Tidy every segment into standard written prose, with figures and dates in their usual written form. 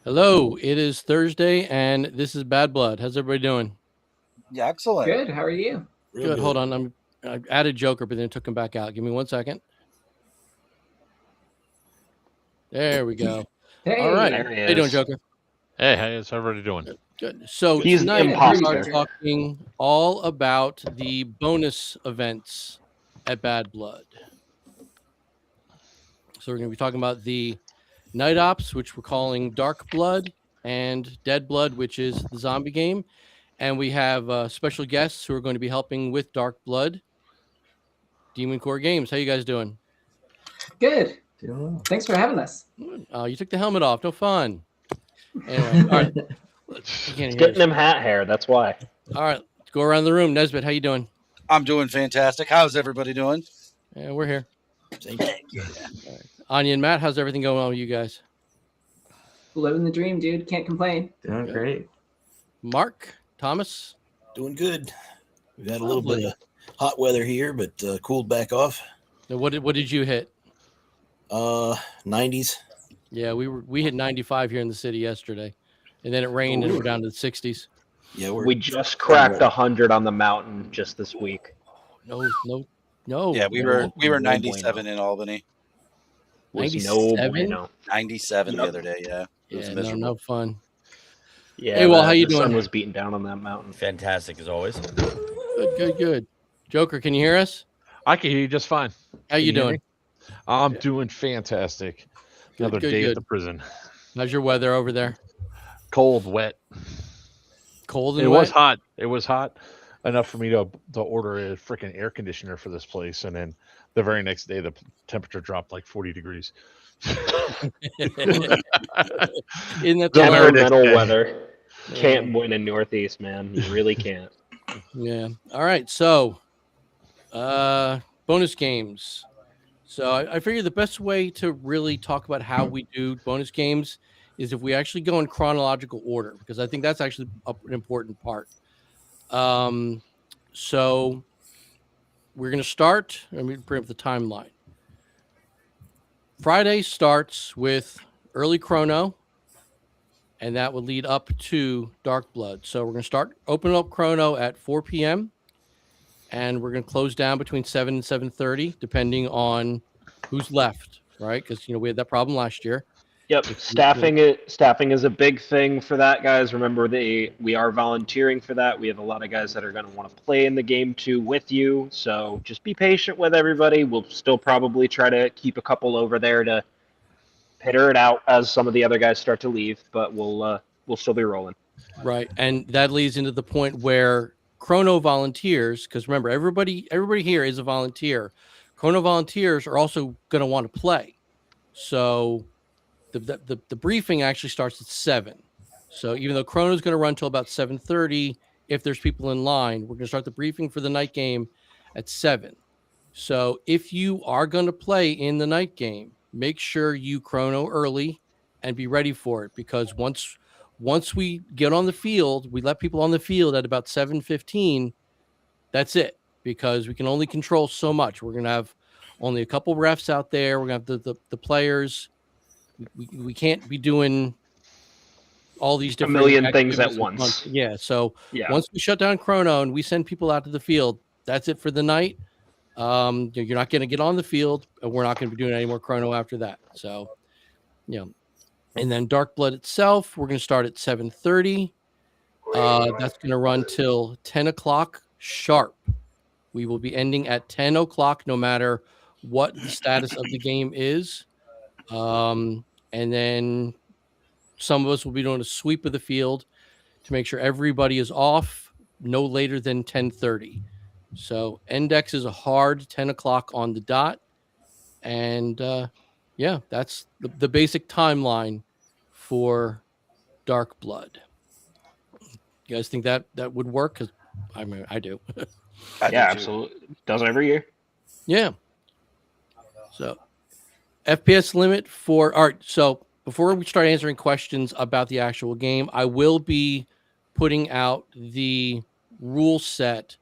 Hello, it is Thursday, and this is Bad Blood. How's everybody doing? Yeah, excellent. Good. How are you? Real Good. Hold good. on, I added Joker, but then took him back out. Give me 1 second. There we go. All right. Hey. There he How you doing, is. Joker? Hey, how's everybody doing? Good. So He's the tonight we are imposter. talking all about the bonus events at Bad Blood. So we're going to be talking about the Night Ops, which we're calling Dark Blood, and Dead Blood, which is the zombie game. And we have special guests who are going to be helping with Dark Blood. Demon Core Games. How you guys doing? Good. Thanks for having us. You took the helmet off. No fun. Anyway, all right. You can't hear Getting us. him hat hair. That's why. All right, let's go around the room. Nesbitt, how you doing? I'm doing fantastic. How's everybody doing? Yeah, we're here. Thank you. Anya and Matt, how's everything going on with you guys? Living the dream, dude. Can't complain. Doing great. Mark, Thomas, Doing good. We've had a little Lovely. bit of hot weather here, but cooled back off. now what did you hit? 90s. Yeah, we hit 95 here in the city yesterday, and then it rained and we're down to the 60s. Yeah, We just cracked 100 on the mountain just this week. No. Yeah, we were 97 in Albany. Was 97? no bueno. 97 the other day. Yeah, it was Yeah, miserable. no fun. Yeah. Hey, well, how you the sun doing? was beating down on that mountain. Fantastic as always. Good. Joker, can you hear us? I can hear you just fine. How you Can hear doing? me? I'm doing fantastic. Another day at the prison. How's your weather over there? Cold, wet. Cold and It wet? was hot. It was hot enough for me to order a freaking air conditioner for this place, and then the very next day the temperature dropped like 40 degrees. Isn't that the Don't way? matter. Temperamental day. weather. Can't win in Northeast, man. You really can't. Yeah. All right. So, bonus games. So I figure the best way to really talk about how we do bonus games is if we actually go in chronological order, because I think that's actually an important part. So we're going to start. Let me bring up the timeline. Friday starts with early chrono, and that would lead up to Dark Blood. So we're going to open up chrono at 4 p.m. and we're going to close down between 7 and 7:30, depending on who's left, right? Because we had that problem last year. Yep. Staffing is a big thing for that, guys. Remember, we are volunteering for that. We have a lot of guys that are going to want to play in the game too with you. So just be patient with everybody. We'll still probably try to keep a couple over there to peter it out as some of the other guys start to leave, but we'll still be rolling. Right, and that leads into the point where chrono volunteers, because remember, everybody here is a volunteer. Chrono volunteers are also going to want to play. So the briefing actually starts at 7. So even though chrono is going to run till about 7:30, if there's people in line, we're going to start the briefing for the night game at 7. So if you are going to play in the night game, make sure you chrono early and be ready for it, because once we get on the field, we let people on the field at about 7:15. That's it, because we can only control so much. We're going to have only a couple refs out there. We're going to have the players. We can't be doing all these different million things at activities once. Yeah. So Yeah. once we shut down chrono and we send people out to the field, that's it for the night. You're not going to get on the field, and we're not going to be doing any more chrono after that. So, and then Dark Blood itself, we're going to start at 7:30. That's going to run till 10 o'clock sharp. We will be ending at 10 o'clock, no matter what the status of the game is. And then some of us will be doing a sweep of the field to make sure everybody is off no later than 10:30. So index is a hard 10 o'clock on the dot. And that's the basic timeline for Dark Blood. You guys think that would work? Because I mean, I do. Yeah, absolutely. Does every year. Yeah. So FPS limit for all right. So before we start answering questions about the actual game, I will be putting out the rule set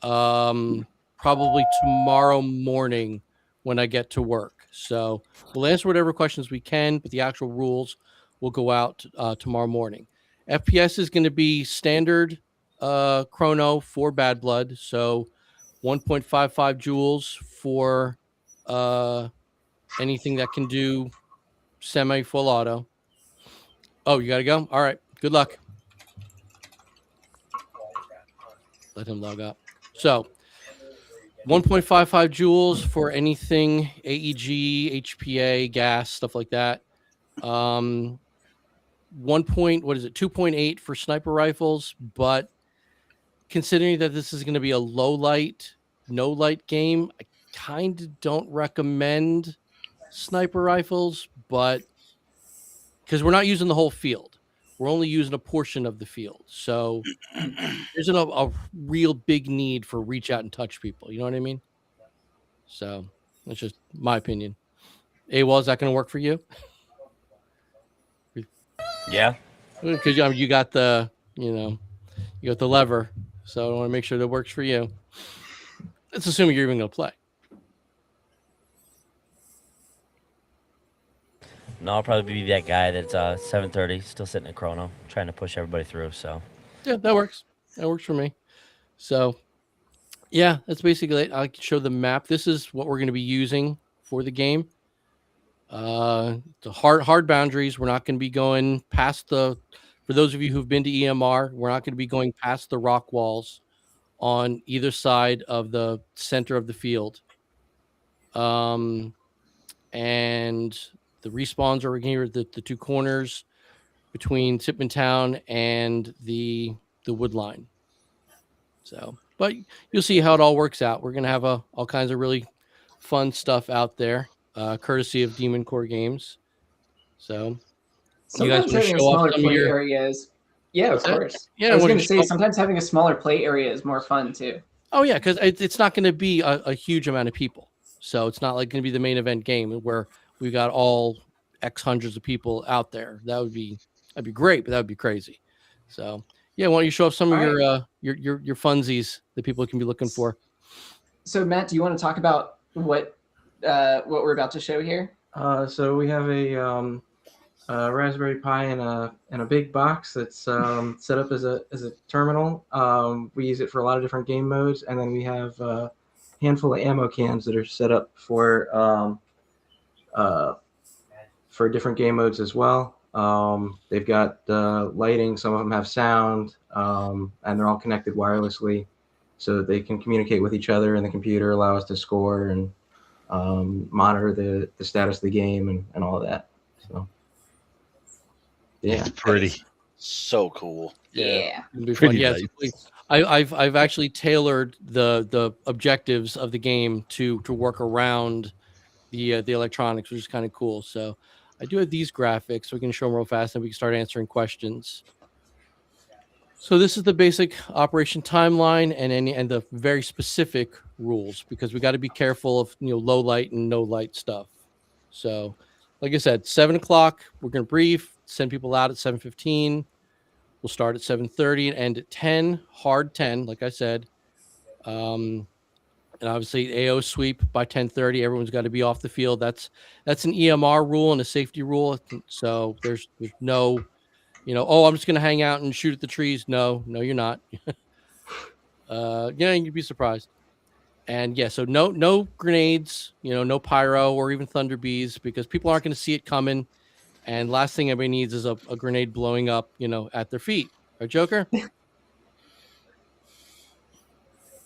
probably tomorrow morning when I get to work. So we'll answer whatever questions we can, but the actual rules will go out tomorrow morning. FPS is going to be standard chrono for Bad Blood, so 1.55 joules for anything that can do semi full auto. Oh, you got to go? All right. Good luck. Let him log up. So 1.55 joules for anything AEG, HPA, gas, stuff like that. 2.8 for sniper rifles, but considering that this is going to be a low light, no light game, I kind of don't recommend sniper rifles, but because we're not using the whole field, we're only using a portion of the field. So there's a real big need for reach out and touch people. You know what I mean? So that's just my opinion. AWOL, is that going to work for you? Yeah. Because you got the, you got the lever. So I want to make sure that works for you. Let's assume you're even going to play. No, I'll probably be that guy that's 7:30, still sitting in chrono, trying to push everybody through. So yeah, that works. That works for me. So yeah, that's basically it. I can show the map. This is what we're going to be using for the game. The hard boundaries. We're not going to be going past for those of you who've been to EMR, we're not going to be going past the rock walls on either side of the center of the field. And the respawns are here at the two corners between Sipman Town and the wood line. So, but you'll see how it all works out. We're going to have all kinds of really fun stuff out there, courtesy of Demon Core Games. So, sometimes having a smaller play area is, yeah, of course. Yeah, I was going to say sometimes having a smaller play area is more fun too. Oh yeah, because it's not going to be a huge amount of people, so it's not like going to be the main event game where we got all X hundreds of people out there. That'd be great, but that would be crazy. So yeah, why don't you show off some of your funsies that people can be looking for? So Matt, do you want to talk about what we're about to show here? So we have a Raspberry Pi in a big box that's set up as a terminal. We use it for a lot of different game modes, and then we have a handful of ammo cans that are set up for different game modes as well. They've got lighting. Some of them have sound, and they're all connected wirelessly, so that they can communicate with each other, and the computer allow us to score and monitor the status of the game and all of that. So. Yeah, it's pretty. So cool. Yeah. It'll be fun. Yes, I've actually tailored the objectives of the game to work around the electronics, which is kind of cool. So I do have these graphics, so we can show them real fast, and we can start answering questions. So this is the basic operation timeline and the very specific rules, because we got to be careful of low light and no light stuff. So, like I said, 7 o'clock, we're going to brief, send people out at 7:15. We'll start at 7:30 and end at 10, hard 10, like I said. And obviously AO sweep by 10:30. Everyone's got to be off the field. That's an EMR rule and a safety rule. So there's no, I'm just going to hang out and shoot at the trees. No, you're not. You'd be surprised. And yeah, so no grenades, no pyro or even thunder bees, because people aren't going to see it coming. And last thing everybody needs is a grenade blowing up, at their feet. Right, Joker?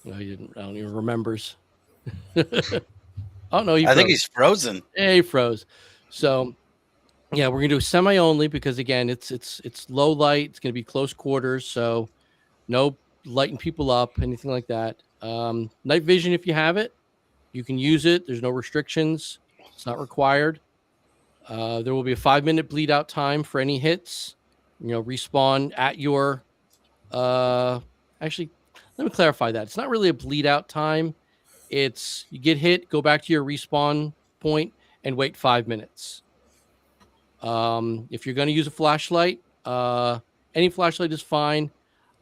No, he didn't. I don't even remembers. Oh no, I think he's frozen. Yeah, he froze. So yeah, we're gonna do semi only because again, it's low light. It's gonna be close quarters, so no lighting people up, anything like that. Night vision, if you have it, you can use it. There's no restrictions. It's not required. There will be a 5-minute bleed out time for any hits. Respawn at your. Actually, let me clarify that. It's not really a bleed out time. It's you get hit, go back to your respawn point, and wait 5 minutes. If you're going to use a flashlight, any flashlight is fine.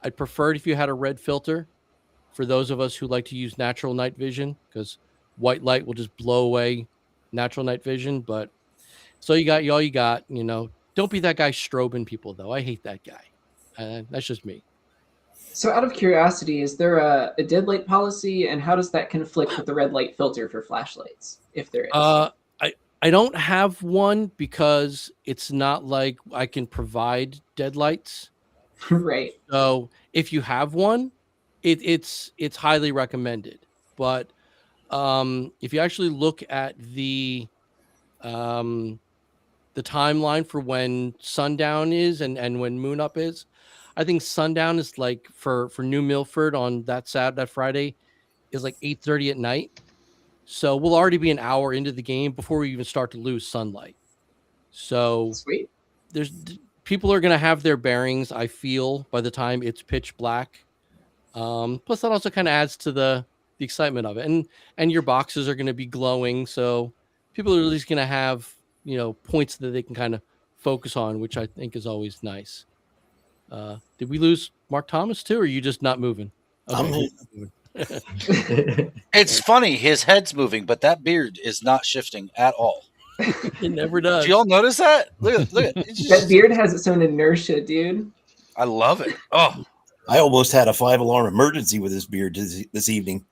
I'd prefer it if you had a red filter for those of us who like to use natural night vision, because white light will just blow away natural night vision. But so all you got, Don't be that guy strobing people, though. I hate that guy. That's just me. So out of curiosity, is there a dead light policy, and how does that conflict with the red light filter for flashlights, if there is? I don't have one because it's not like I can provide dead lights. Right. So if you have one, it's highly recommended. But if you actually look at the timeline for when sundown is and when moon up is, I think sundown is like for New Milford on that Friday is like 8:30 at night. So we'll already be an hour into the game before we even start to lose sunlight. So sweet. People are going to have their bearings, I feel, by the time it's pitch black. Plus that also kind of adds to the excitement of it. And your boxes are going to be glowing. So people are at least going to have, points that they can kind of focus on, which I think is always nice. Did we lose Mark Thomas too, or are you just not moving? Okay. It's funny. His head's moving, but that beard is not shifting at all. It never does. Did y'all notice that? Look at that beard has its own inertia, dude. I love it. Oh, I almost had a 5-alarm emergency with this beard this evening.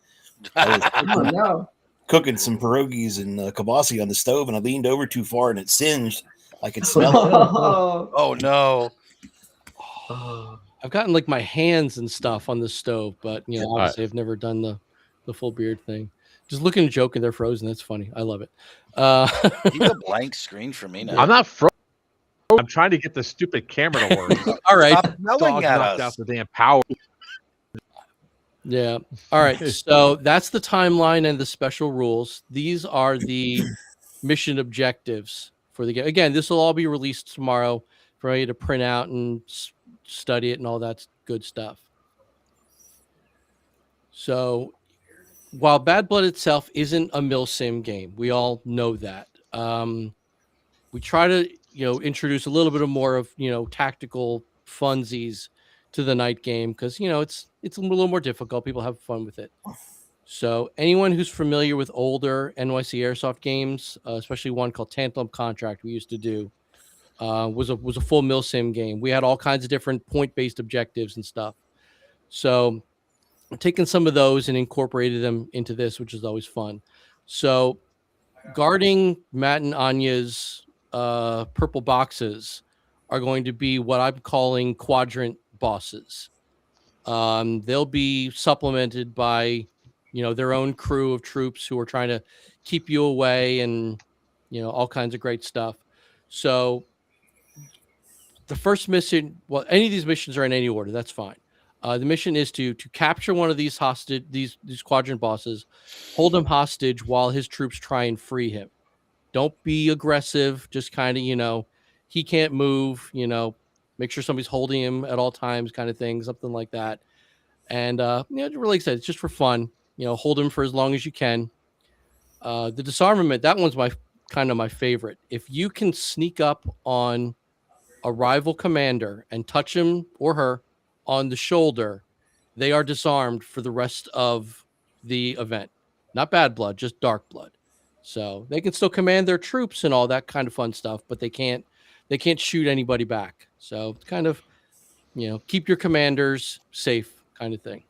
I was cooking some pierogies and kibasi on the stove, and I leaned over too far, and it singed. I could smell it. Oh no. I've gotten like my hands and stuff on the stove, but obviously I've never done the full beard thing. Just looking and joking, they're frozen. That's funny. I love it. Keep a blank screen for me now. I'm not frozen. I'm trying to get the stupid camera to work. All right. Stop yelling at us. Out the damn power. Yeah. All right. So that's the timeline and the special rules. These are the mission objectives for the game. Again, this will all be released tomorrow for you to print out and study it and all that good stuff. So while Bad Blood itself isn't a milsim game, we all know that. We try to, introduce a little bit more of, tactical funsies to the night game because, it's a little more difficult. People have fun with it. So anyone who's familiar with older NYC Airsoft games, especially one called Tantalum Contract we used to do, was a full milsim game. We had all kinds of different point-based objectives and stuff. So I'm taking some of those and incorporated them into this, which is always fun. So guarding Matt and Anya's purple boxes are going to be what I'm calling quadrant bosses. They'll be supplemented by, their own crew of troops who are trying to keep you away and, all kinds of great stuff. So the first mission, well, any of these missions are in any order. That's fine. The mission is to capture one of these hostage, these quadrant bosses, hold him hostage while his troops try and free him. Don't be aggressive. Just kind of, he can't move, make sure somebody's holding him at all times kind of thing, something like that. And, really excited. It's just for fun, hold him for as long as you can. The disarmament, that one's my favorite. If you can sneak up on a rival commander and touch him or her on the shoulder, they are disarmed for the rest of the event. Not Bad Blood, just Dark Blood. So they can still command their troops and all that kind of fun stuff, but they can't shoot anybody back. So it's kind of, keep your commanders safe kind of thing.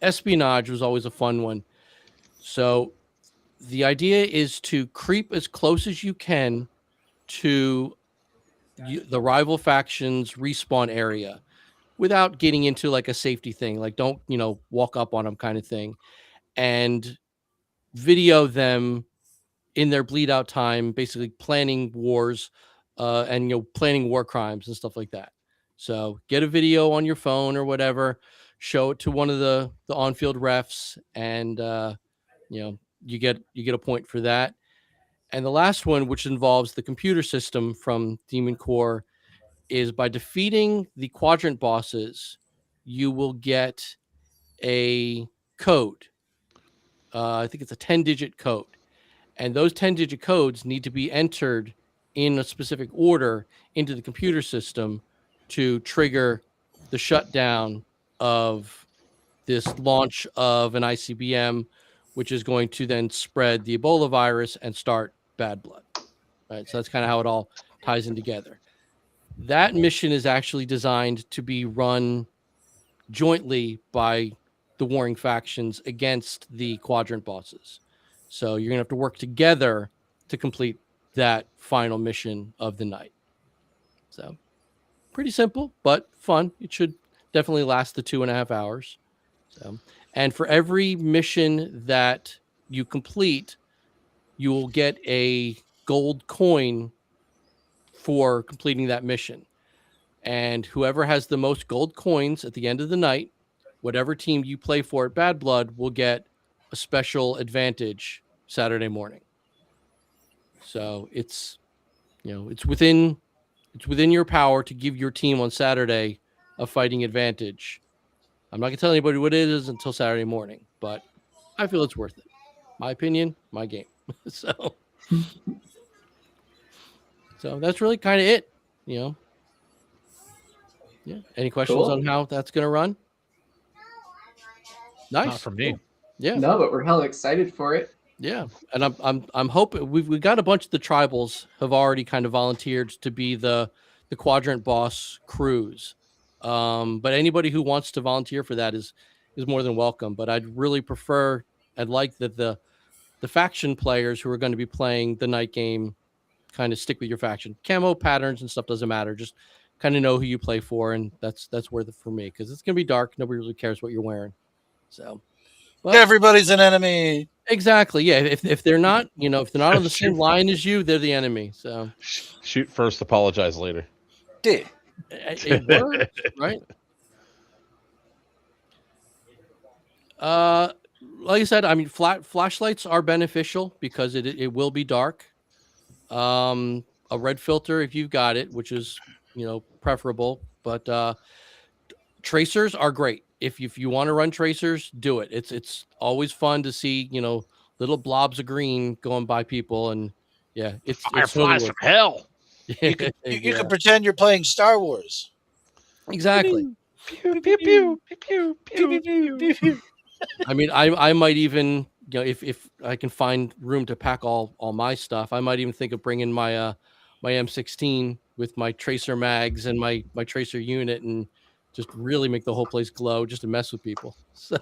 Espionage was always a fun one. So the idea is to creep as close as you can to the rival faction's respawn area without getting into like a safety thing. Like don't, walk up on them kind of thing, and video them in their bleed out time, basically planning wars and, planning war crimes and stuff like that. So get a video on your phone or whatever, show it to one of the on-field refs, and, you get a point for that. And the last one, which involves the computer system from Demon Core, is by defeating the quadrant bosses, you will get a code. I think it's a 10-digit code. And those 10-digit codes need to be entered in a specific order into the computer system to trigger the shutdown of this launch of an ICBM, which is going to then spread the Ebola virus and start Bad Blood. Right, so that's kind of how it all ties in together. That mission is actually designed to be run jointly by the warring factions against the quadrant bosses. So you're gonna have to work together to complete that final mission of the night. So pretty simple, but fun. It should definitely last the 2.5 hours. So, and for every mission that you complete, you will get a gold coin for completing that mission. And whoever has the most gold coins at the end of the night, whatever team you play for at Bad Blood will get a special advantage Saturday morning. So it's within your power to give your team on Saturday a fighting advantage. I'm not gonna tell anybody what it is until Saturday morning, but I feel it's worth it. My opinion, my game. So that's really kind of it, Yeah. Any questions on how that's gonna run? Nice. Not from me. Cool. Yeah. No, but we're hella excited for it. Yeah, and I'm hoping we got a bunch of the tribals have already kind of volunteered to be the quadrant boss crews. But anybody who wants to volunteer for that is more than welcome. But I'd like that the faction players who are going to be playing the night game kind of stick with your faction. Camo patterns and stuff doesn't matter. Just kind of know who you play for, and that's worth it for me because it's gonna be dark. Nobody really cares what you're wearing. So everybody's an enemy. Exactly. Yeah. If they're not, if they're not on the same line as you, they're the enemy. So shoot first, apologize later. Yeah. It works, right? Like I said, I mean, flashlights are beneficial because it will be dark. A red filter if you've got it, which is preferable, but tracers are great. If you want to run tracers, do it. It's always fun to see little blobs of green going by people, and it's fireflies from hell. You can pretend you're playing Star Wars. Exactly. Pew, pew, pew, pew, pew, pew, pew. I mean, I might even if I can find room to pack all my stuff, I might even think of bringing my my M16 with my tracer mags and my tracer unit and just really make the whole place glow just to mess with people. So,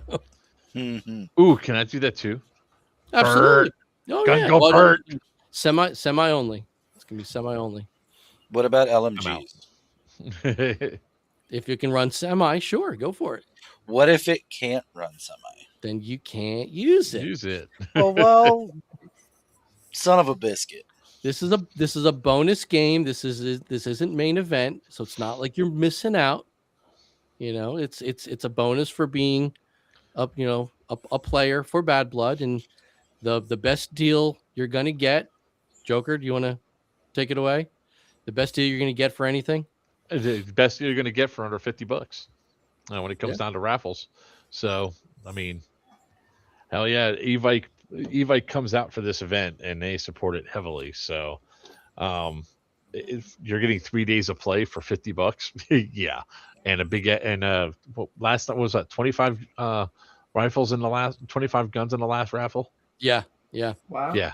ooh, can I do that too? Absolutely. Oh, Gun go Bert. Semi only. It's gonna be semi only. What about LMGs? If you can run semi, sure, go for it. What if it can't run semi? Then you can't use it. Use it. well, son of a biscuit. This is a bonus game. This isn't main event, so it's not like you're missing out. It's a bonus for being a player for Bad Blood, and the best deal you're gonna get. Joker, do you want to take it away? The best deal you're gonna get for anything? The best deal you're gonna get for under $50 when it comes down to raffles. So I mean, hell yeah, Evike comes out for this event and they support it heavily. So if you're getting 3 days of play for $50, yeah. And a big last time was that 25 rifles in the last 25 guns in the last raffle. Yeah. Wow. Yeah.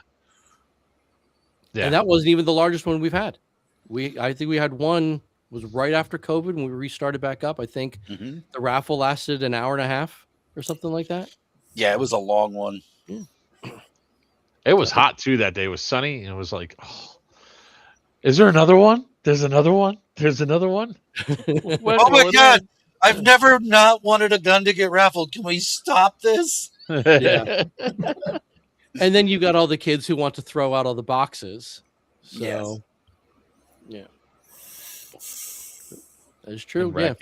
And that wasn't even the largest one we've had. I think we had one was right after COVID when we restarted back up. I think the raffle lasted an hour and a half or something like that. Yeah, it was a long one. It was hot too that day. It was sunny and it was like, oh, is there another one? There's another one. There's another one. Oh my God. I've never not wanted a gun to get raffled. Can we stop this? Yeah. And then you got all the kids who want to throw out all the boxes. So, yeah. That's true. Yeah.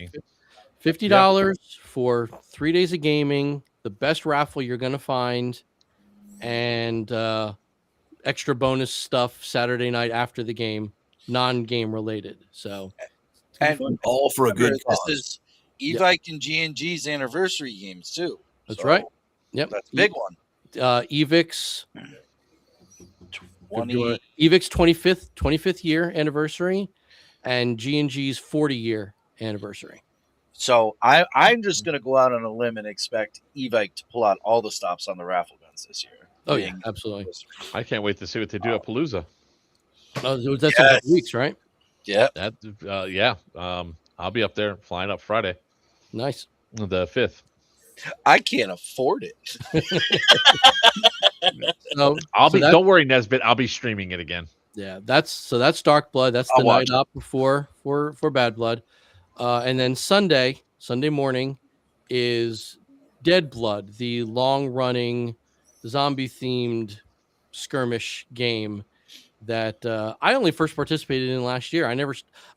$50 for 3 days of gaming, the best raffle you're going to find, and extra bonus stuff Saturday night after the game, non-game related. So, and all for a good cause. This is Evike and G&G's anniversary games too. That's right. Yep. That's a big one. Evik's 25th year anniversary and G&G's 40-year anniversary. So I'm just going to go out on a limb and expect Evike to pull out all the stops on the raffle guns this year. Oh, yeah, absolutely. I can't wait to see what they do at Palooza. That's in a couple weeks, right? Yeah. That yeah. I'll be up there flying up Friday. Nice. The 5th. I can't afford it. Don't worry, Nesbitt. I'll be streaming it again. Yeah, that's Dark Blood. That's the night up before for Bad Blood. And then Sunday morning is Dead Blood, the long-running zombie-themed skirmish game that I only first participated in last year. I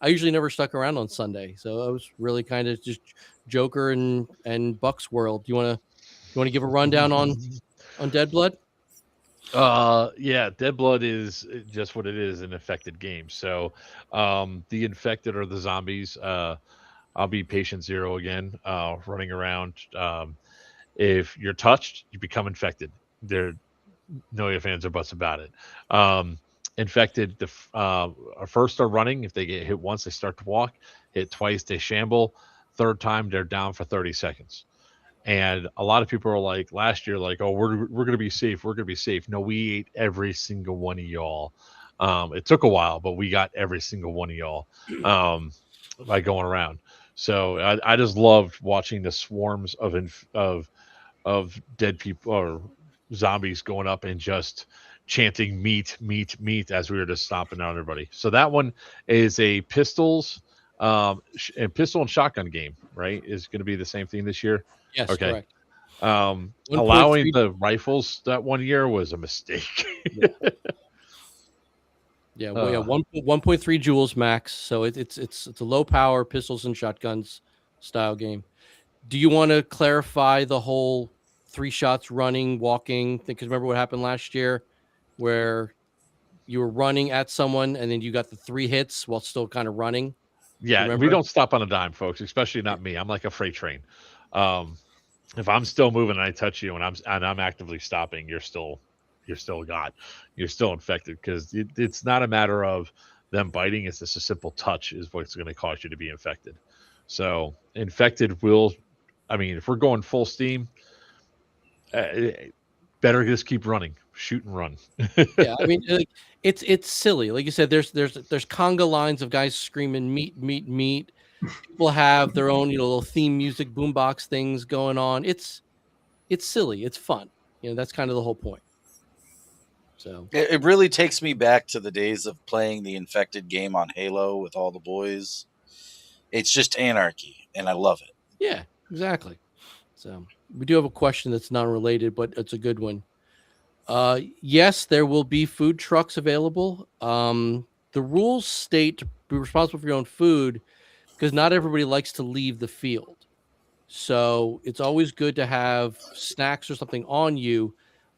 usually never stuck around on Sunday, so I was really kind of just Joker and Buck's world. Do you want to give a rundown on Dead Blood? Yeah, Dead Blood is just what it is, an infected game. So the infected are the zombies. I'll be patient zero again, running around. If you're touched, you become infected. There no ifs, ands, or buts about it. Infected, first are running. If they get hit once, they start to walk. Hit twice, they shamble. Third time, they're down for 30 seconds. And a lot of people are like last year, like, oh, we're going to be safe. We're going to be safe. No, we ate every single one of y'all. It took a while, but we got every single one of y'all by going around. So I just loved watching the swarms of dead people or zombies going up and just chanting meat, meat, meat as we were just stomping out everybody. So that one is a pistol and shotgun game, right? Is going to be the same thing this year. Yes, okay. Correct. Allowing the rifles that one year was a mistake. Yeah, 1.3 joules max. So it's a low power pistols and shotguns style game. Do you want to clarify the whole 3 shots running, walking? Because remember what happened last year, where you were running at someone and then you got the 3 hits while still kind of running. Yeah, remember? We don't stop on a dime, folks. Especially not me. I'm like a freight train. If I'm still moving and I touch you and I'm actively stopping, you're still got. You're still infected because it's not a matter of them biting. It's just a simple touch is what's going to cause you to be infected. So infected will, I mean, if we're going full steam, better just keep running, shoot and run. Yeah, I mean, it's silly. Like you said, there's conga lines of guys screaming meat, meat, meat. People have their own, little theme music, boombox things going on. It's silly. It's fun. That's kind of the whole point. So it really takes me back to the days of playing the infected game on Halo with all the boys. It's just anarchy, and I love it. Yeah, exactly. So we do have a question that's not related, but it's a good one. Yes, there will be food trucks available. The rules state to be responsible for your own food because not everybody likes to leave the field. So it's always good to have snacks or something on you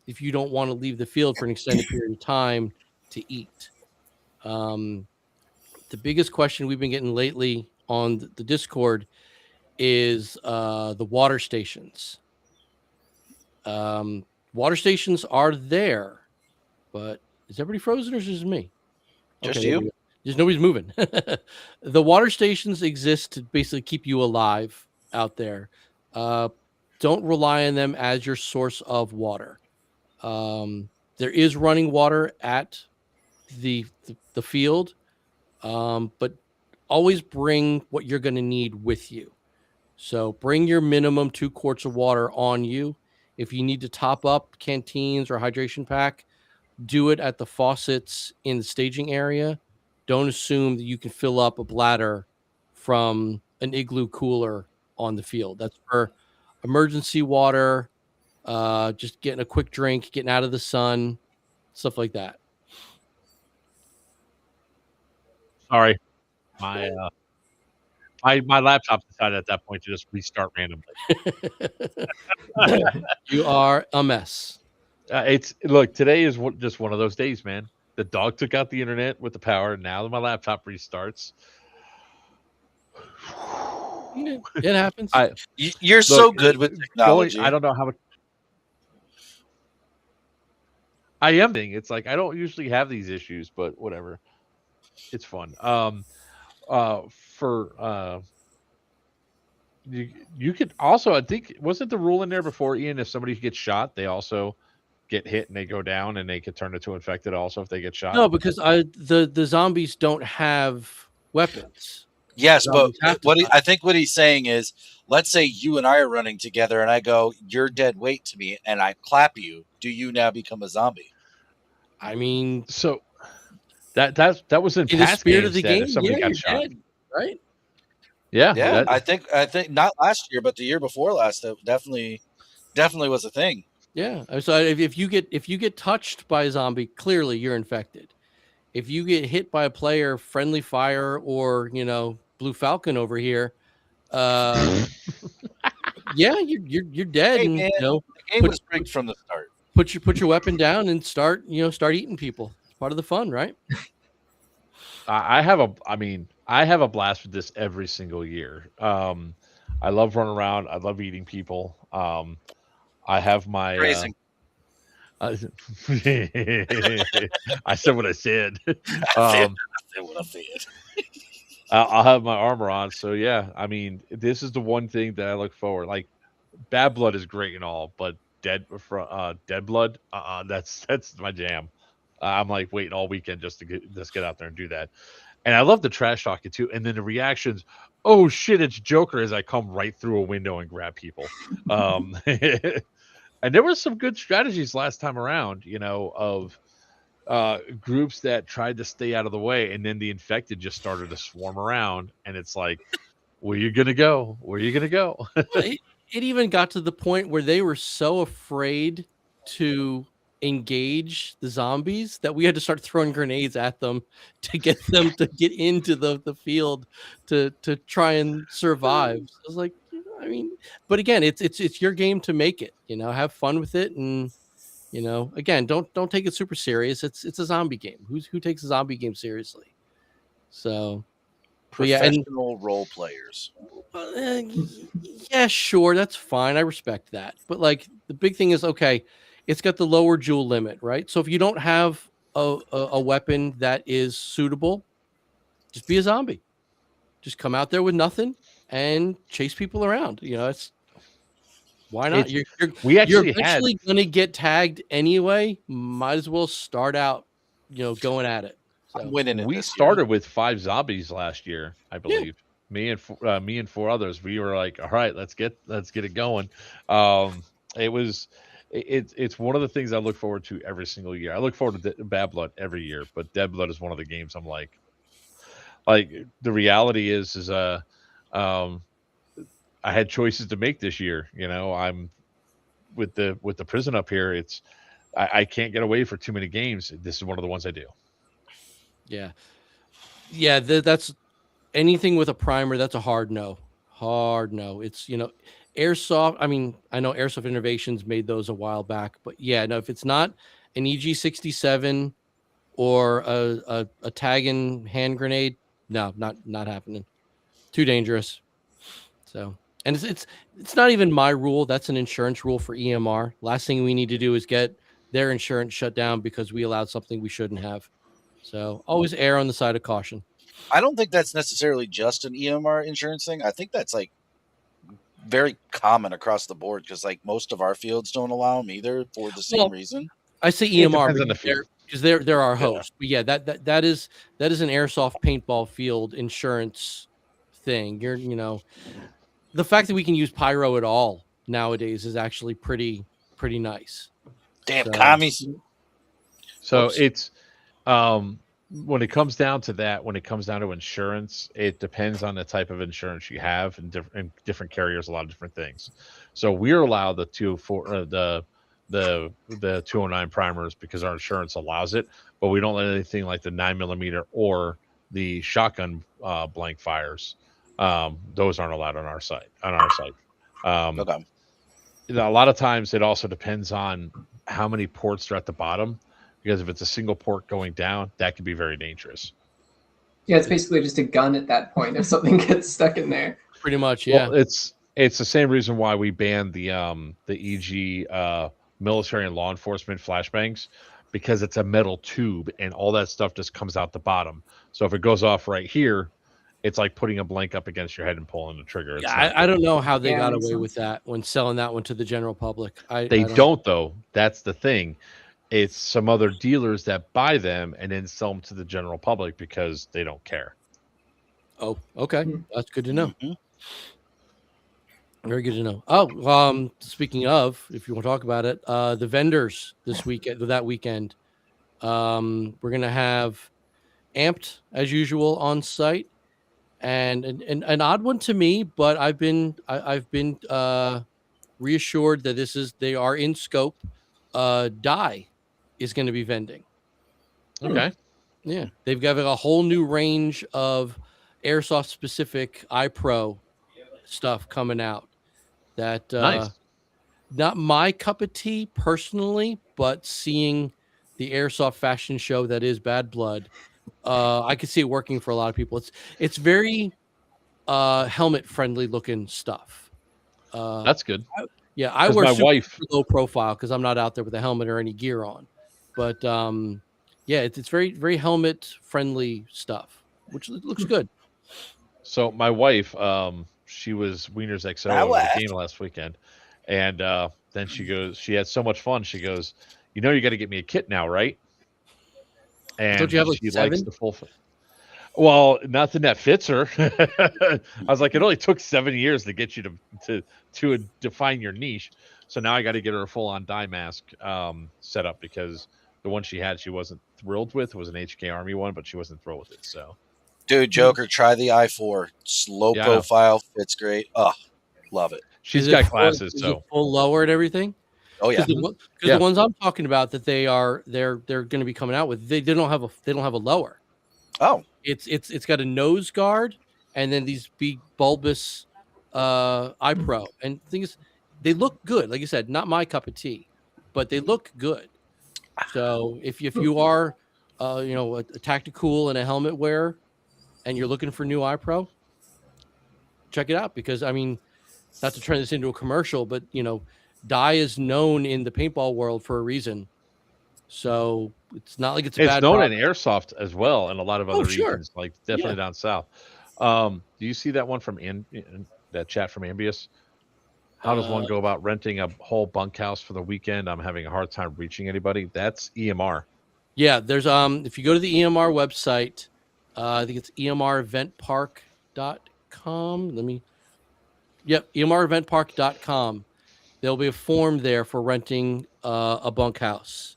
if you don't want to leave the field for an extended period of time to eat. The biggest question we've been getting lately on the Discord is the water stations. Water stations are there, but is everybody frozen or is it just me? Just you? Just nobody's moving. The water stations exist to basically keep you alive out there. Don't rely on them as your source of water. There is running water at the field, but always bring what you're going to need with you. So bring your minimum 2 quarts of water on you. If you need to top up canteens or hydration pack, do it at the faucets in the staging area. Don't assume that you can fill up a bladder from an igloo cooler on the field. That's for emergency water, just getting a quick drink, getting out of the sun, stuff like that. Sorry. My laptop decided at that point to just restart randomly. You are a mess. Today is just one of those days, man. The dog took out the internet with the power. Now my laptop restarts. It happens. You're so good with technology. I don't know how much. I am thinking it's like I don't usually have these issues, but whatever. It's fun. You could also, I think, wasn't the rule in there before, Ian, if somebody gets shot, they also get hit and they go down, and they could turn into infected also if they get shot? No, because the zombies don't have weapons. Yes, but Zombies I think what he's saying is, let's say you and I are running together, and I go, "You're dead weight to me," and I clap you. Do you now become a zombie? I mean, So that was in in the past spirit of games the that game, if somebody yeah, got you're shot. dead, right? Yeah, Yeah, that- I think not last year, but the year before last, that definitely was a thing. Yeah. So if you get touched by a zombie, clearly you're infected. If you get hit by a player, friendly fire, or Blue Falcon over here, yeah, you're dead. Hey, And man, the game was rigged from the start. Put your weapon down and start eating people. It's part of the fun, right? I have a blast with this every single year. I love running around. I love eating people. I have my. Grazing. I said what I said. I said what I said. I'll have my armor on. So yeah, I mean, this is the one thing that I look forward. Like, Bad Blood is great and all, but Dead Blood, that's my jam. I'm like waiting all weekend just to get out there and do that. And I love the trash talking too. And then the reactions, oh shit, it's Joker, as I come right through a window and grab people. And there was some good strategies last time around, of groups that tried to stay out of the way, and then the infected just started to swarm around, and it's like, where you gonna go? Where you gonna go? It even got to the point where they were so afraid to engage the zombies that we had to start throwing grenades at them to get them to get into the field to try and survive. So I was like, I mean, but again, it's your game to make it. Have fun with it, and again, don't take it super serious. It's a zombie game. Who takes a zombie game seriously? So, professional role players. Yeah, sure, that's fine. I respect that. But like the big thing is, okay, it's got the lower jewel limit, right? So if you don't have a weapon that is suitable, just be a zombie. Just come out there with nothing and chase people around. It's why not? You're eventually going to get tagged anyway. Might as well start out, going at it. So, I'm winning it. We started with 5 zombies last year, I believe. Yeah. Me and 4 others. We were like, all right, let's get it going. It's one of the things I look forward to every single year. I look forward to Bad Blood every year, but Dead Blood is one of the games I'm like the reality is I had choices to make this year. I'm with the prison up here. I can't get away for too many games. This is one of the ones I do. Yeah. That's anything with a primer. That's a hard no. It's Airsoft. I mean, I know Airsoft Innovations made those a while back, but yeah, no. If it's not an EG67 or a tagging hand grenade, no, not happening. Too dangerous. So. And it's not even my rule. That's an insurance rule for EMR. Last thing we need to do is get their insurance shut down because we allowed something we shouldn't have. So always err on the side of caution. I don't think that's necessarily just an EMR insurance thing. I think that's like very common across the board because like most of our fields don't allow them either for the same reason. I say EMR because they're our host. But yeah, that is an airsoft paintball field insurance thing. The fact that we can use pyro at all nowadays is actually pretty nice. Damn commies. So it's when it comes down to that, when it comes down to insurance, it depends on the type of insurance you have, and different carriers, a lot of different things. So we're allowed the 209 primers because our insurance allows it, but we don't let anything like the 9mm or the shotgun blank fires. Those aren't allowed on our site. Okay. A lot of times it also depends on how many ports are at the bottom, because if it's a single port going down, that could be very dangerous. Yeah, it's basically just a gun at that point if something gets stuck in there. Pretty much, yeah. Well, it's the same reason why we banned the EG military and law enforcement flashbangs, because it's a metal tube and all that stuff just comes out the bottom. So if it goes off right here, it's like putting a blank up against your head and pulling the trigger. It's Yeah, not I don't know how they Yeah, got makes away with sense. that when selling that one to the general public. They don't though. That's the thing. It's some other dealers that buy them and then sell them to the general public because they don't care. Oh, okay. Hmm. That's good to know. Mhm. Very good to know. Oh, speaking of, if you want to talk about it, the vendors this weekend, we're gonna have Amped as usual on site, and an odd one to me, but I've been reassured that they are in scope. Die is going to be vending. Okay. Yeah, they've got a whole new range of airsoft specific iPro stuff coming out. That Nice. not my cup of tea personally, but seeing the airsoft fashion show that is Bad Blood, I could see it working for a lot of people. It's very helmet friendly looking stuff. That's good. Yeah, I 'Cause wear my super wife- low profile because I'm not out there with a helmet or any gear on. But yeah, it's very very helmet friendly stuff, which looks good. So my wife, she was Wieners XO My at the wife. game last weekend, and then she goes, she had so much fun. She goes, you got to get me a kit now, right? And Don't you have like she 7? likes the full. Well, nothing that fits her. I was like, it only took 7 years to get you to define your niche. So now I got to get her a full on dye mask set up because the one she had, she wasn't thrilled with. It was an HK Army one, but she wasn't thrilled with it. So, Dude, Joker, try the i4. Slow Yeah, I know. profile, fits great. Oh, love it. she's Is it got full- classes. is So it full lower and everything. Oh yeah. Because Yeah. the ones I'm talking about that they're going to be coming out with, they don't have a lower. Oh, It's got a nose guard and then these big bulbous eye pro. And the thing is, they look good. Like I said, not my cup of tea, but they look good. So if you are a tactical and a helmet wearer and you're looking for new eye pro, check it out, because I mean, not to turn this into a commercial, but Dye is known in the paintball world for a reason. So it's not like it's a it's bad known product. in airsoft as well, and a lot of other sure. regions, like definitely down south. Do you see that one from that chat from Ambius? How does one go about renting a whole bunkhouse for the weekend? I'm having a hard time reaching anybody. That's EMR. Yeah, there's if you go to the EMR website, I think it's emreventpark.com. emreventpark.com. There'll be a form there for renting a bunkhouse.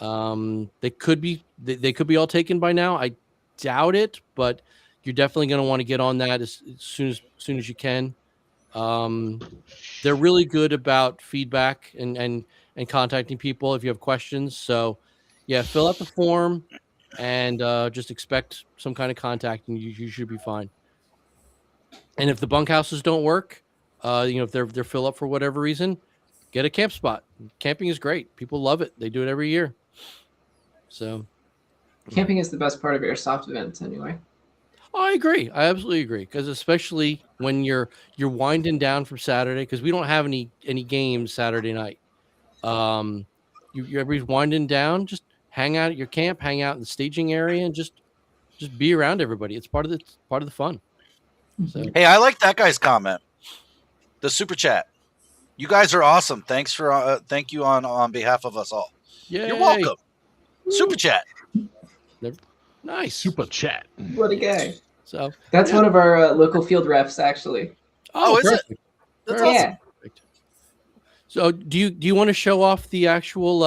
They could be all taken by now. I doubt it, but you're definitely going to want to get on that as soon as you can. They're really good about feedback and contacting people if you have questions. So yeah, fill out the form and just expect some kind of contact, and you should be fine. And if the bunkhouses don't work, if they're fill up for whatever reason, get a camp spot. Camping is great. People love it. They do it every year. So camping is the best part of airsoft events anyway. I agree. I absolutely agree, because especially when you're winding down from Saturday, because we don't have any games Saturday night. Everybody's winding down. Just hang out at your camp, hang out in the staging area, and just be around everybody. It's part of the fun. So hey, I like that guy's comment. The super chat. You guys are awesome. Thank you on behalf of us all. yeah, You're welcome. Super chat. Nice. Super chat. What a guy. So That's one of our local field reps, actually. Oh, is it? perfect. That's Perfect. awesome. Yeah. Perfect. So do you want to show off the actual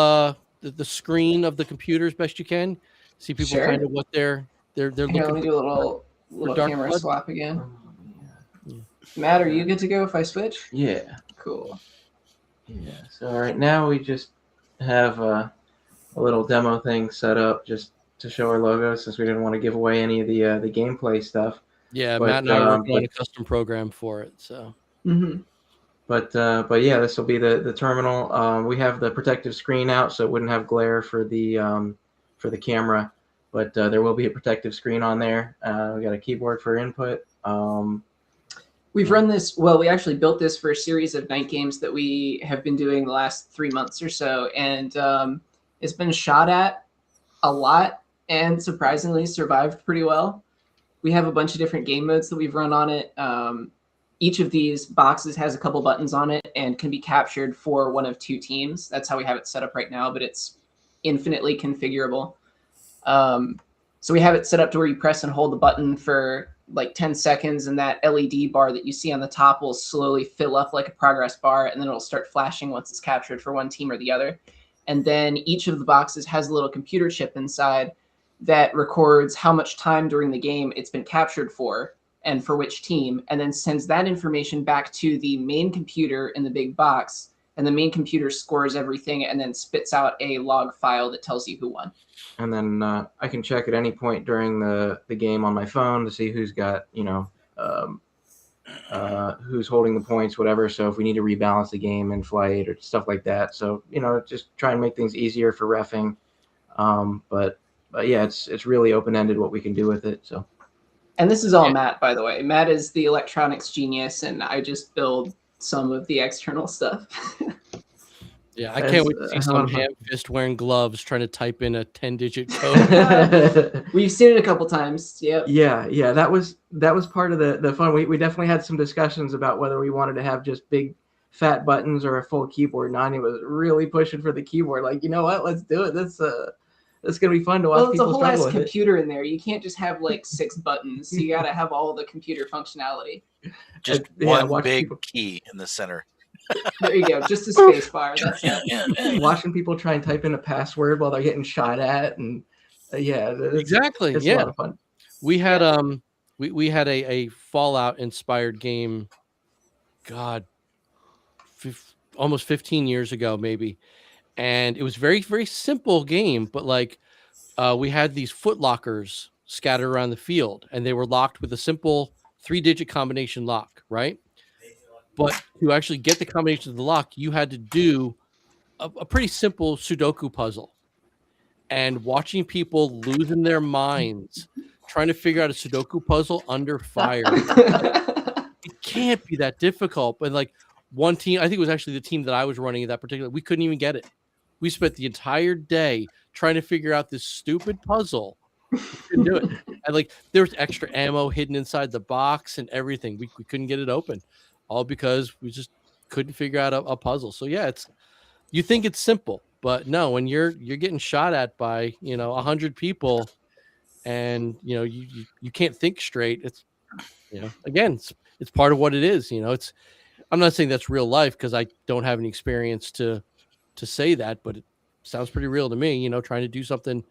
the screen of the computer as best you can? See people Sure. kind of what they're Here, let looking me for. do a little Dark camera Blood? swap again. Matt, are you good to go if I switch? Yeah. Cool. Yeah. So right now we just have a little demo thing set up just to show our logo, since we didn't want to give away any of the gameplay stuff. Yeah, But, Matt and I are working on but- a custom program for it. So Mm-hmm. But yeah, this will be the terminal. We have the protective screen out, so it wouldn't have glare for the camera. But there will be a protective screen on there. We got a keyboard for input. We've run this, well, we actually built this for a series of night games that we have been doing the last 3 months or so. And it's been shot at a lot and surprisingly survived pretty well. we have a bunch of different game modes that we've run on it. Each of these boxes has a couple buttons on it and can be captured for one of 2 teams. That's how we have it set up right now, but it's infinitely configurable. So we have it set up to where you press and hold the button for like 10 seconds, and that LED bar that you see on the top will slowly fill up like a progress bar, and then it'll start flashing once it's captured for one team or the other. And then each of the boxes has a little computer chip inside that records how much time during the game it's been captured for and for which team, and then sends that information back to the main computer in the big box, and the main computer scores everything and then spits out a log file that tells you who won. And then I can check at any point during the game on my phone to see who's got, who's holding the points, whatever. So if we need to rebalance the game in flight or stuff like that. So, just try and make things easier for reffing. But yeah, it's really open-ended what we can do with it. So. And this is all Matt, by the way. Matt is the electronics genius, and I just build some of the external stuff. Yeah, I can't wait to see some ham-fist wearing gloves trying to type in a 10-digit code. We've seen it a couple times. Yep. Yeah. That was part of the fun. We definitely had some discussions about whether we wanted to have just big fat buttons or a full keyboard. Nani was really pushing for the keyboard. Like, you know what? Let's do it. It's gonna be fun to watch people struggle with it. Well, it's a whole ass computer in there. You can't just have like 6 buttons. You gotta have all the computer functionality. Just one big key in the center. There you go. Just a space bar. Watching people try and type in a password while they're getting shot at, and exactly. It's a lot of fun. We had we had a Fallout inspired game. God, almost 15 years ago, maybe. And it was very, very simple game, but like we had these foot lockers scattered around the field, and they were locked with a simple 3-digit combination lock, right? But to actually get the combination of the lock, you had to do a pretty simple Sudoku puzzle. And watching people losing their minds trying to figure out a Sudoku puzzle under fire, it can't be that difficult. But like one team, I think it was actually the team that I was running in that particular, we couldn't even get it. We spent the entire day trying to figure out this stupid puzzle. We couldn't do it. And like there was extra ammo hidden inside the box and everything. We couldn't get it open, all because we just couldn't figure out a puzzle. So yeah, you think it's simple, but no, when you're getting shot at by 100 people, and you can't think straight. It's again, it's part of what it is. I'm not saying that's real life because I don't have any experience to say that, but it sounds pretty real to me, trying to do something,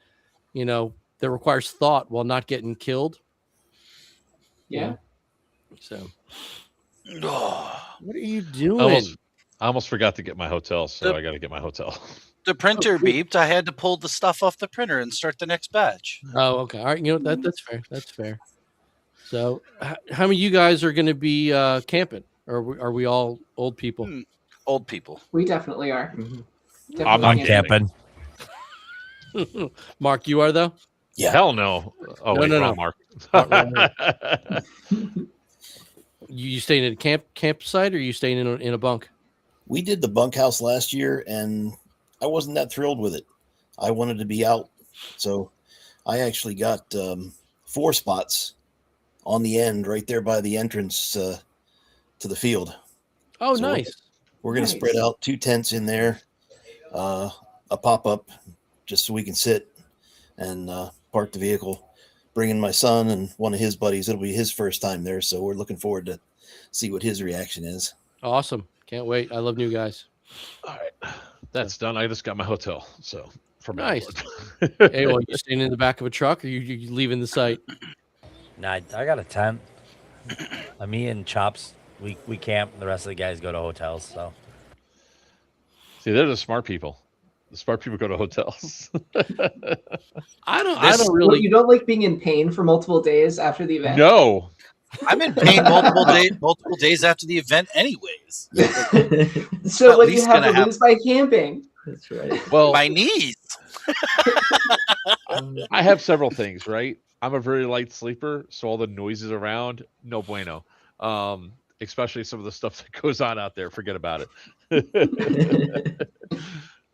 that requires thought while not getting killed. Yeah. So what are you doing? I almost forgot to get my hotel, so I got to get my hotel. The printer beeped. I had to pull the stuff off the printer and start the next batch. Oh, okay. All right. That's fair. That's fair. So how many of you guys are going to be camping? Or are we all old people? Old people. We definitely are. Mm-hmm. Definitely I'm not camping. Mark, you are though? Yeah. Hell no. Oh, no. Mark. You staying at a campsite, or are you staying in a bunk? We did the bunkhouse last year, and I wasn't that thrilled with it. I wanted to be out, so I actually got 4 spots on the end, right there by the entrance to the field. Oh, so nice. We're going to spread out 2 tents in there, a pop-up, just so we can sit and park the vehicle. Bring in my son and one of his buddies. It'll be his first time there, so we're looking forward to see what his reaction is. Awesome. Can't wait. I love new guys. All right. That's done. I just got my hotel, so nice. Hey, well, you staying in the back of a truck, or you leaving the site? Nah, I got a tent. Me and Chops, we camp. The rest of the guys go to hotels. So, see, they're the smart people. The smart people go to hotels. I don't really. You don't like being in pain for multiple days after the event? No. I'm in pain multiple days after the event, anyways. So what do you have to lose by camping? That's right. Well, my knees. I have several things, right? I'm a very light sleeper, so all the noises around, no bueno. Especially some of the stuff that goes on out there. Forget about it.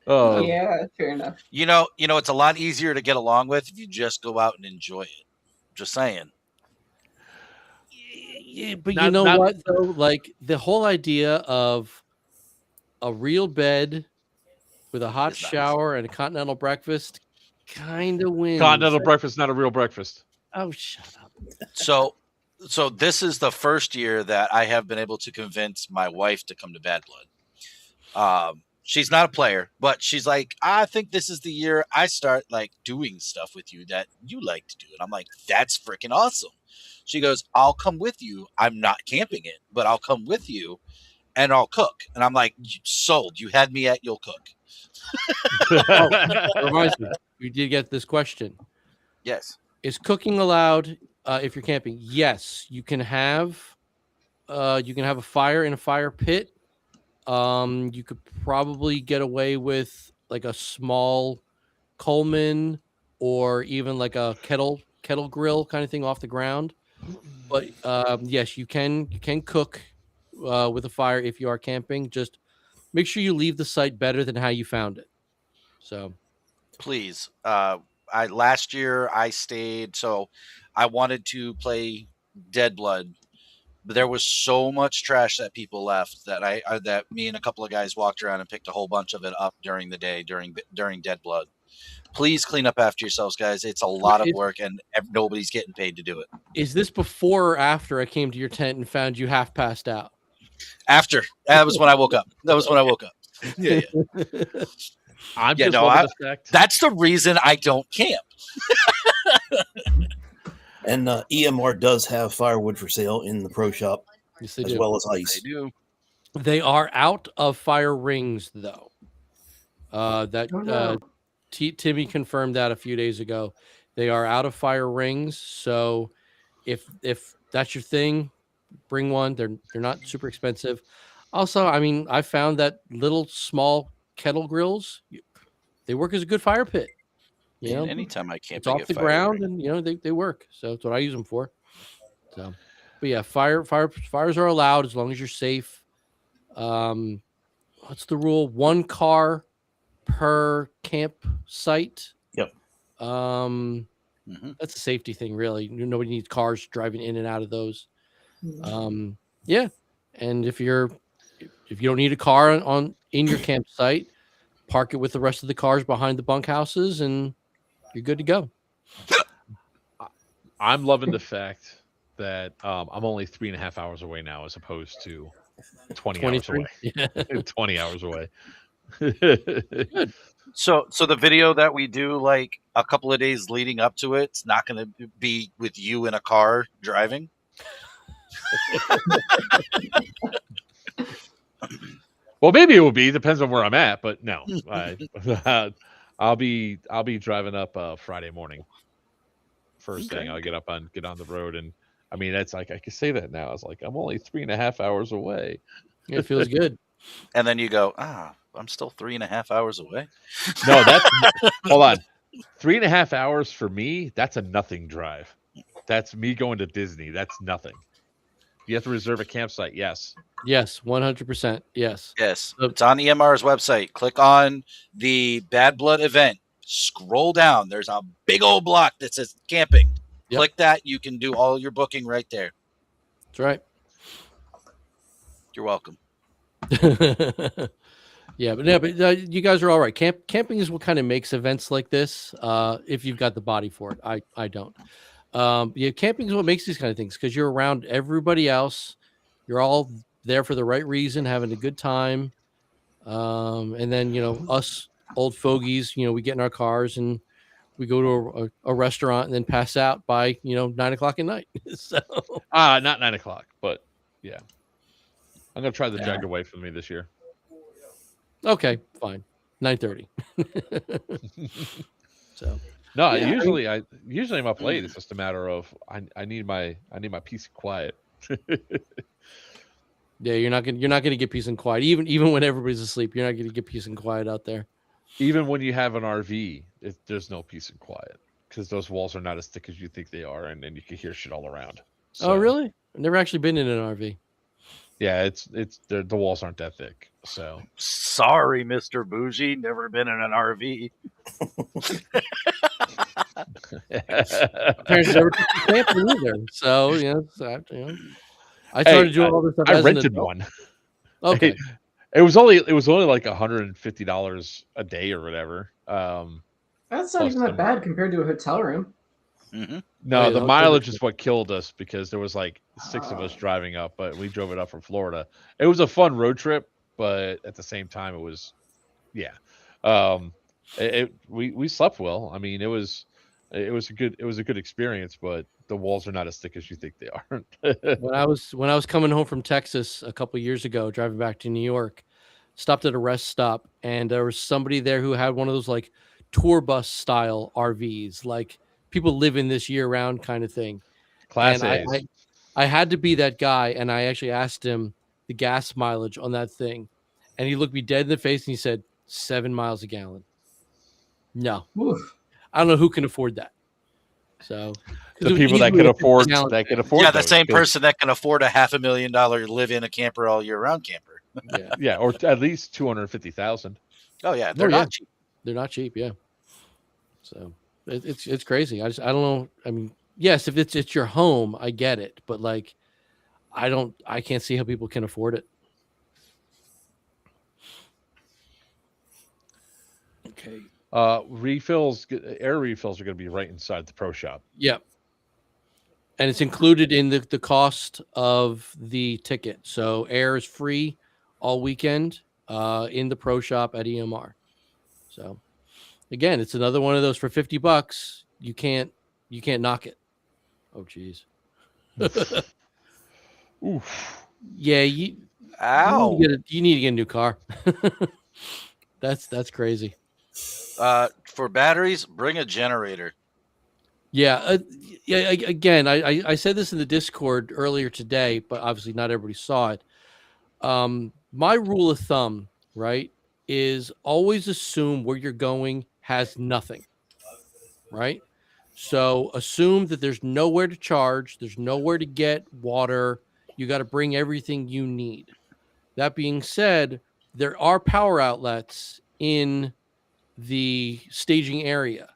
Yeah, fair enough. It's a lot easier to get along with if you just go out and enjoy it. Just saying. Yeah, but you Not- know not- what though? Like the whole idea of a real bed with a hot It's nice. shower and a continental breakfast kind of wins. Continental breakfast, not a real breakfast. Oh, shut up. So this is the first year that I have been able to convince my wife to come to Bad Blood. She's not a player, but she's like, I think this is the year I start like doing stuff with you that you like to do. And I'm like, that's freaking awesome. She goes, I'll come with you. I'm not camping it, but I'll come with you and I'll cook. And I'm like, sold. You had me at you'll cook. That reminds me, we did get this question. Yes. Is cooking allowed if you're camping? Yes, you can have a fire in a fire pit. You could probably get away with like a small Coleman or even like a kettle grill kind of thing off the ground. But yes, you can cook with a fire if you are camping. Just make sure you leave the site better than how you found it. So Please. Last year I stayed, so I wanted to play Dead Blood, but there was so much trash that people left that that me and a couple of guys walked around and picked a whole bunch of it up during the day during Dead Blood. Please clean up after yourselves, guys. It's a lot of work, and nobody's getting paid to do it. is this before or after I came to your tent and found you half passed out? After that was when I woke up. Yeah. I'm Yeah, just no, loving the fact. That's the reason I don't camp. And EMR does have firewood for sale in the pro shop, Yes, they as do. well as ice. do. They are out of fire rings, though. Timmy confirmed that a few days ago. They are out of fire rings. So if that's your thing, bring one. They're not super expensive. Also, I mean, I found that little small kettle grills, they work as a good fire pit. You know, Anytime I camp, it's I off get the fire ground, ring. and you know they work. So that's what I use them for. So, but yeah, fires are allowed as long as you're safe. What's the rule? 1 car per campsite. Yep. That's a safety thing, really. Nobody needs cars driving in and out of those. Yeah, and if you don't need a car in your campsite, park it with the rest of the cars behind the bunkhouses, and you're good to go. I'm loving the fact that I'm only 3.5 hours away now, as opposed to 20 hours 23? away. Yeah. 20 hours away. So the video that we do like a couple of days leading up to it's not going to be with you in a car driving. Well, maybe it will be. Depends on where I'm at, but no. I'll be driving up Friday morning. First thing, I'll get on the road, and I mean that's like I can say that now. It's like I'm only 3.5 hours away. Yeah, it feels good. And then you go, I'm still 3.5 hours away. No, that's hold on. 3.5 hours for me, that's a nothing drive. That's me going to Disney. That's nothing. You have to reserve a campsite. Yes. Yes, 100%. Yes. Yes, it's on EMR's website. Click on the Bad Blood event. Scroll down. There's a big old block that says camping. Yep. Click that. You can do all your booking right there. That's right. You're welcome. Yeah, but you guys are all right. Camping is what kind of makes events like this. If you've got the body for it, I don't. Yeah, camping is what makes these kind of things because you're around everybody else. You're all there for the right reason, having a good time. And then us old fogies, we get in our cars and we go to a restaurant and then pass out by 9:00 at night. So not 9:00, but yeah, I'm gonna try the Jagged Away for me this year. okay, fine, 9:30. So no, yeah, usually I'm up late. It's just a matter of I need my peace and quiet. yeah, you're not gonna get peace and quiet even when everybody's asleep. You're not gonna get peace and quiet out there. Even when you have an RV, there's no peace and quiet because those walls are not as thick as you think they are, and then you can hear shit all around. Oh, really? I've never actually been in an RV. Yeah, the walls aren't that thick. So Sorry, Mr. Bougie. Never been in an RV. Parents never took me camping either. So I started doing all this stuff. I as an rented adult. one. Okay. It was only like $150 a day or whatever. That's not Plus even that some- bad compared to a hotel room. Hmm. No, Oh, yeah, the the mileage hotel- is what killed us because there was like 6 of us Oh. driving up, but we drove it up from Florida. It was a fun road trip, but at the same time, it was, yeah. We slept well. I mean, it was a good experience, but the walls are not as thick as you think they are. when I was coming home from Texas a couple years ago, driving back to New York, stopped at a rest stop, and there was somebody there who had one of those like tour bus style RVs, like people live in this year round kind of thing. Class And A's. I had to be that guy, and I actually asked him the gas mileage on that thing, and he looked me dead in the face and he said 7 miles a gallon. No, Oof. I don't know who can afford that. So 'cause The it was people that easily can a 50 afford gallon thing. Yeah, the those, same 'cause- person that can afford a $500,000 live-in a camper all year round camper. Yeah, Yeah, or at least 250,000. Oh yeah, they're Oh, yeah. not cheap. they're not cheap. Yeah, so it's crazy. I don't know. I mean, yes, if it's your home, I get it, but like, I can't see how people can afford it. Okay. Air refills are going to be right inside the pro shop. Yeah. And it's included in the cost of the ticket. So air is free all weekend in the pro shop at EMR. So again, it's another one of those for $50. You can't knock it. Oh geez. Oof. Yeah, you Ow. you need to get a new car. That's crazy. For batteries, bring a generator. Yeah, again, I said this in the Discord earlier today, but obviously not everybody saw it. My rule of thumb, right, is always assume where you're going has nothing, right? So assume that there's nowhere to charge, there's nowhere to get water. You got to bring everything you need. That being said, there are power outlets in the staging area.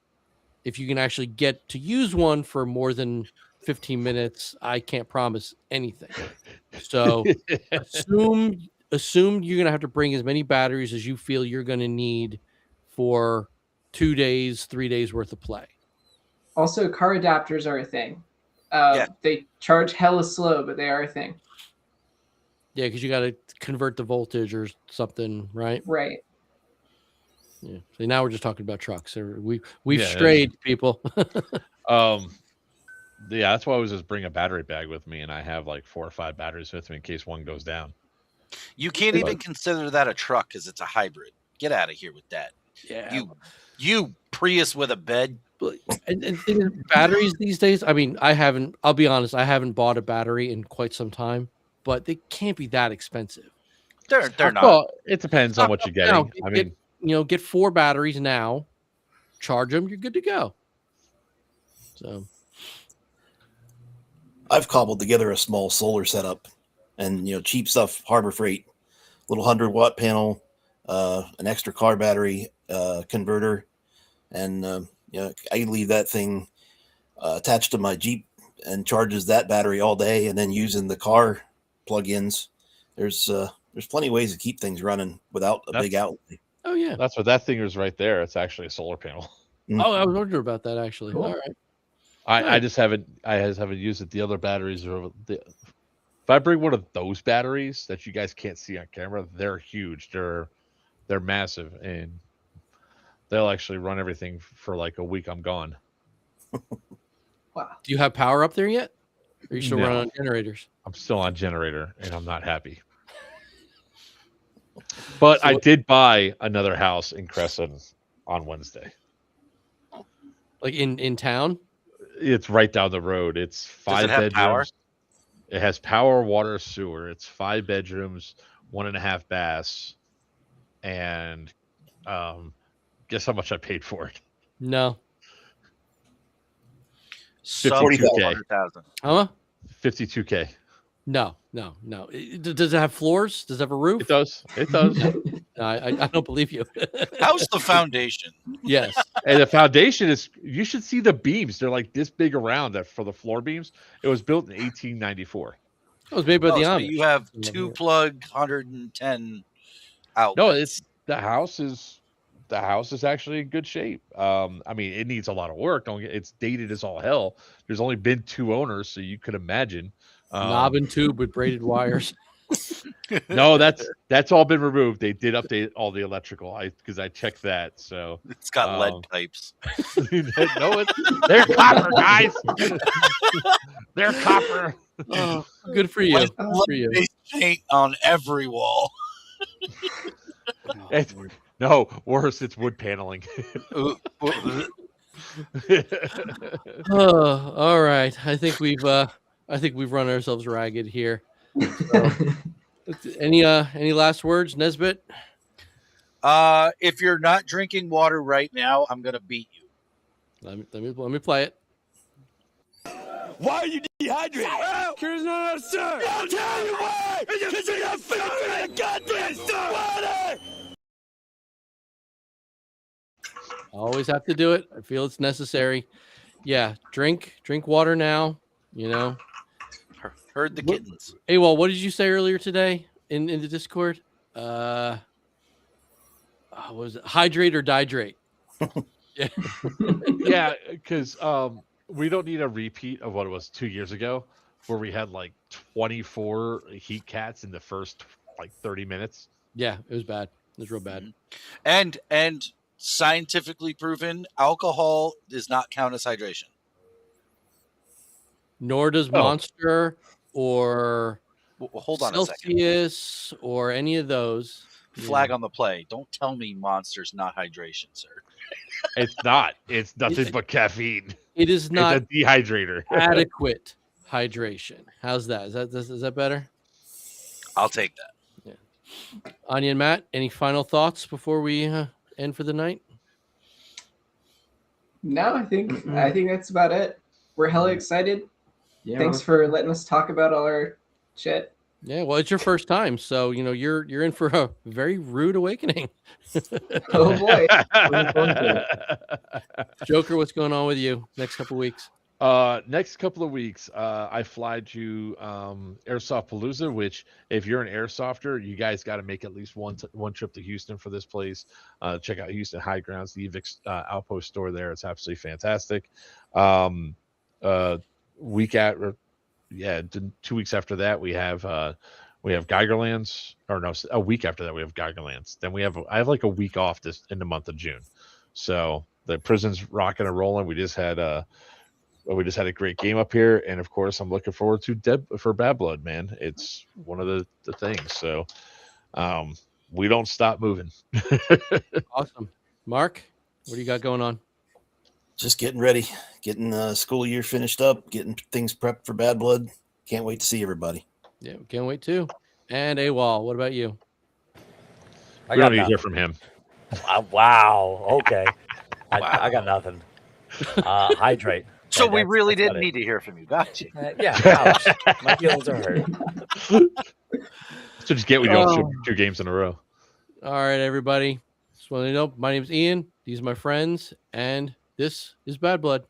If you can actually get to use one for more than 15 minutes, I can't promise anything. So assume you're going to have to bring as many batteries as you feel you're going to need for 2 days, 3 days worth of play. Also, car adapters are a thing. Yeah. They charge hella slow, but they are a thing. Yeah, because you got to convert the voltage or something, right? Right. Yeah. So now we're just talking about trucks. We've Yeah, strayed, people. Yeah, that's why I always just bring a battery bag with me, and I have like 4 or 5 batteries with me in case one goes down. You can't even consider that a truck because it's a hybrid. Get out of here with that. Yeah. You Prius with a bed. And batteries these days, I mean, I'll be honest, I haven't bought a battery in quite some time, but they can't be that expensive. They're not. Well, it depends on what you're getting. No, I mean, get 4 batteries now, charge them, you're good to go. So I've cobbled together a small solar setup, and cheap stuff, Harbor Freight, little 100-watt panel, an extra car battery converter, and I leave that thing attached to my Jeep and charges that battery all day, and then using the car plug-ins. There's plenty of ways to keep things running without a big outlay. oh yeah. that's what that thing is right there. It's actually a solar panel. Oh, I was wondering about that actually. Cool. All right. I just haven't used it. The other batteries are if I bring one of those batteries that you guys can't see on camera, they're huge. They're massive, and they'll actually run everything for like a week. I'm gone. Wow. Do you have power up there yet? Or are you still No. running on generators? I'm still on generator, and I'm not happy. But So I what- did buy another house in Crescent on Wednesday. Like in town? It's right down the road. It's 5 it have bedrooms. power? It has power, water, sewer. It's 5 bedrooms, 1.5 baths, and guess how much I paid for it? No. Sub 40,000. 200,000. Huh? $52K. No. Does it have floors? Does it have a roof? It does. It does. No, I don't believe you. How's the foundation? Yes. And the foundation is, you should see the beams. They're like this big around that for the floor beams. It was built in 1894. It was made by Oh, the so Amish. you have Yeah. 2-plug 110 outlets. No, it's the house is actually in good shape. I mean, it needs a lot of work. It's dated as all hell. There's only been 2 owners, so you could imagine. Knob and tube with braided wires. No, that's all been removed. They did update all the electrical. Because I checked that. So It's got lead pipes. no, they're copper, guys. They're copper. Oh, good for you. Good for you. Lead-based paint on every wall. No, worse, it's wood paneling. Oh, all right. I think we've run ourselves ragged here. So, any last words, Nesbit? If you're not drinking water right now, I'm gonna beat you. Let me play it. Why are you dehydrated? Because not sir. I'll tell you why. Because you're not filling the goddamn water. Always have to do it. I feel it's necessary. Yeah, drink water now. You know. Heard the kittens. Hey, well, what did you say earlier today in the Discord? What was it? Hydrate or dihydrate? Yeah. Yeah, because we don't need a repeat of what it was 2 years ago, where we had like 24 heat cats in the first like 30 minutes. Yeah, it was bad. It was real bad. And scientifically proven, alcohol does not count as hydration. Nor does Monster or Hold on a second. Celsius or any of those. Flag on the play. Don't tell me Monster's not hydration, sir. It's not. It's nothing but caffeine. It is not It's a dehydrator. adequate hydration. How's that? Is that better? I'll take that. Yeah. Anya and Matt, any final thoughts before we end for the night? No, I think that's about it. We're hella excited. Yeah. Thanks for letting us talk about all our shit. Yeah, well, it's your first time, so you're in for a very rude awakening. Oh boy. Joker, what's going on with you next couple weeks? Next couple of weeks, I fly to Airsoft Palooza, which if you're an airsofter, you guys got to make at least one trip to Houston for this place. Check out Houston High Grounds, the EVIX Outpost store there. It's absolutely fantastic. 2 weeks after that, we have Geigerlands, or no, a week after that we have Geigerlands. Then I have like a week off in the month of June. So the prison's rocking and rolling. We just had a great game up here, and of course I'm looking forward to for Bad Blood, man. It's one of the things. So we don't stop moving. Awesome. Mark, what do you got going on? Just getting ready, getting the school year finished up, getting things prepped for Bad Blood. Can't wait to see everybody. Yeah, we can't wait too. And AWOL, what about you? We don't need to hear from him. Wow. Okay. I got nothing. Hydrate. So And we that's really didn't about need to hear from you. Gotcha. it. Yeah. Ouch. My feelings are hurt. So just get we don't shoot 2 games in a row. All right, everybody. Just want to know, my name is Ian. These are my friends, and this is Bad Blood.